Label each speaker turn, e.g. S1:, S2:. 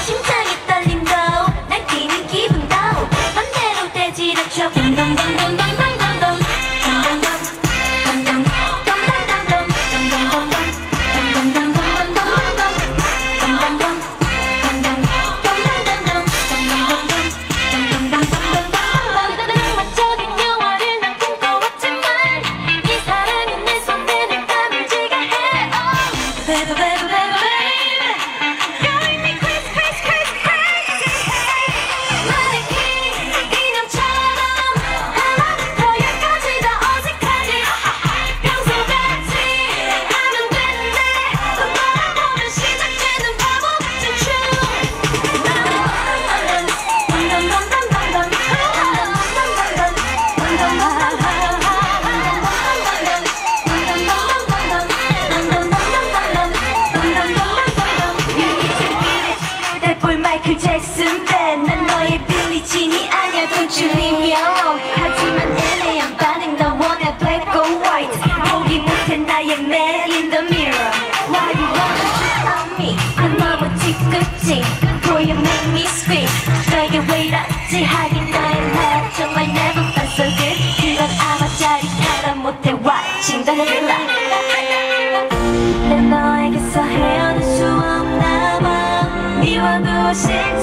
S1: 심장이 떨림도 날뛰는 기분도 맘대로 되질 않죠. 마이클 잭슨 난 너의 빌리진이 아니야 don't you leave me alone. 하지만 애매한 반응 너 원해 black or white. 보기 못해 나의 man in the mirror. Why you wanna cheat on me? 난 너무 찌끄지 Boy you make me scream. 너에게 왜 이러지 하긴 나의 나 정말 never felt so good. 그건 아마 짜릿하다 못해 watching the thriller. 난 너에게서 헤어날 수 없나 봐. 미워도 싫